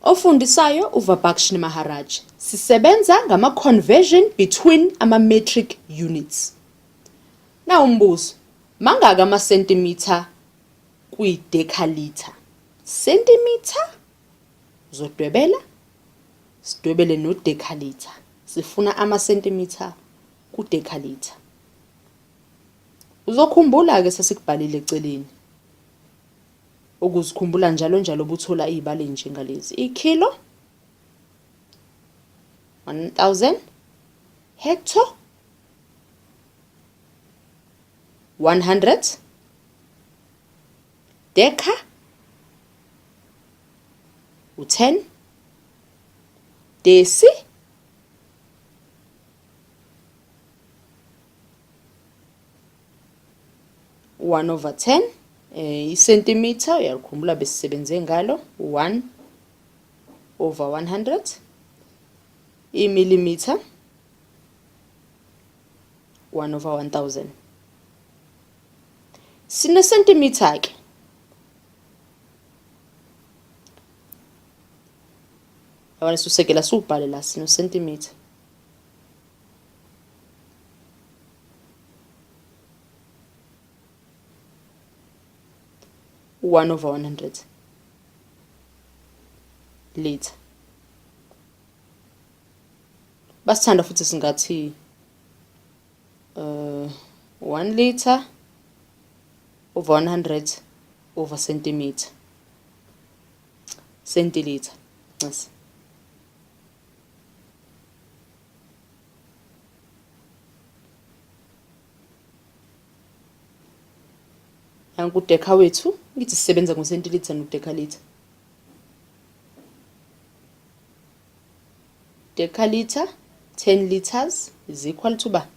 Ofundisayo uVibhakshini Maharaj. Sisebenza ngama-conversion between ama-metric units. Na umbuzo, mangaka ama-centimeter kwi-deciliter? Centimeter? Uzodwebela, sidwebele no-deciliter. Sifuna ama-centimeter ku-deciliter. Uzokhumbula-ke sesikubhalile eceleni. Ukuzikhumbula njalo njalo ubuthola izibalo njengalezi. Ikilo 1000, hectare 100, deca u10, deci one over 10, i-centimeter uyakhumbula besisebenze ngalo 1 over 100, i-millimeter 1 over 1000. Sine centimeter ke yabona susekela subhale la sino centimeter. One over 100 liter. Basithanda futhi singathi 1 liter over 100 over centimeter. Centiliter. Yes. Angudeka wethu ngithi sisebenza ngo-centiliter no-deciliter. Deciliter 10 liters is equal to ba?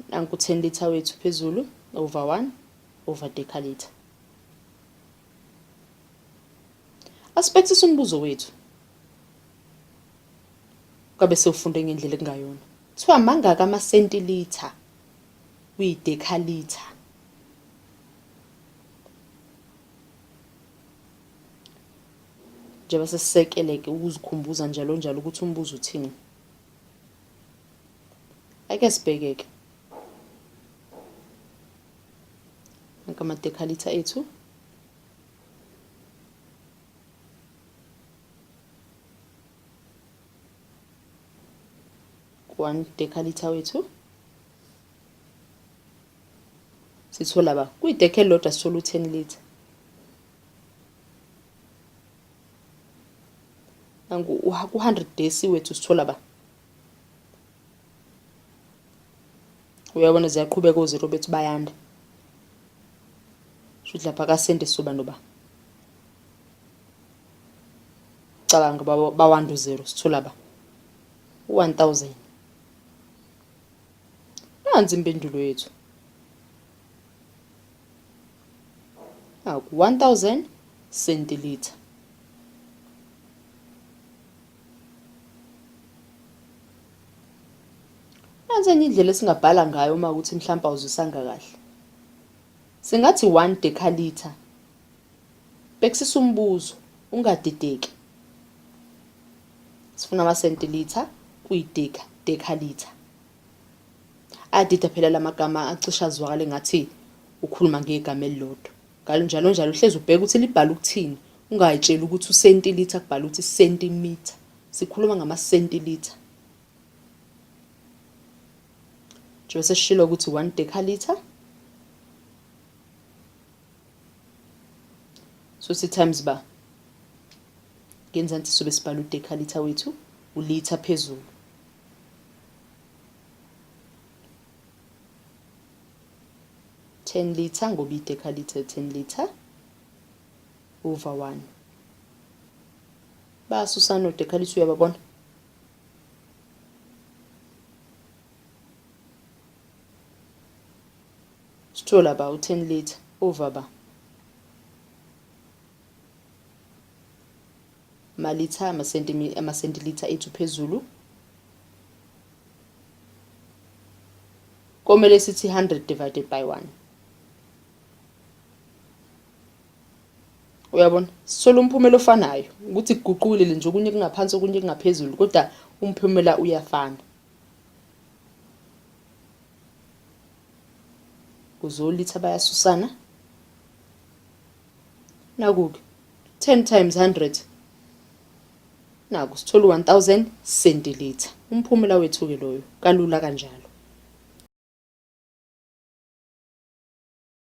Nanku 10 liter wethu phezulu over 1 over deciliter. Asibhekisise umbuzo wethu. Kabe sewufunde ngendlela ekungayona. Kuthiwa mangaka ama-centiliter kwi-deciliter? Njengoba sesisekeleke ukuzikhumbuza njalo njalo ukuthi umbuzo uthini. Ake sibhekeke. Nanka ama-deciliter ethu. One deciliter wethu. Sithola ba? Kwi-deca elilodwa sithola u-10 liter. Nangu ku-100 deci wethu sithola ba? Uyabona ziyaqhubeka o-0 bethu bayanda. Shuthi lapha kasente soba noba. Cabanga bawanda u-0 sithola ba? 1000. Nansi impendulo yethu. 1000 centiliter. Nansi enye indlela esingabhala ngayo uma ukuthi mhlawumbe awuzwisanga kahle. Singathi 1 deciliter. Bhekisisa umbuzo, ungadideki. Sifuna ama-centiliter kwi-deciliter. Adida phela lamagama acisha azwakale ngathi ukhuluma ngegama elilodwa. Njalo njalo hlezi ubheka ukuthi libhala ukuthini. Ungayitshela ukuthi u-centiliter kubhala ukuthi centimeter. Sikhuluma ngama-centiliter. Njengoba sesishilo ukuthi 1 deciliter. So si times ba. Ngenzansi sobe sibhala u-deciliter wethu ulitha phezulu. Ten liter ngoba i-deciliter 10 liter over 1. Basusa no-deciliter uyababona. Sithola ba u-10 liter over ba? Malitha ama-centiliter ethu phezulu. Komele sithi 100 divided by 1. Uyabona? Sithola umphumela ofanayo ukuthi kuguqukile nje okunye kungaphansi okunye kungaphezulu kodwa umphumela uyafana. Kuzolitha bayasusana. Naku-ke 10 times 100 naku sithola 1000 centiliter. Umphumela wethu-ke loyo kalula kanjalo.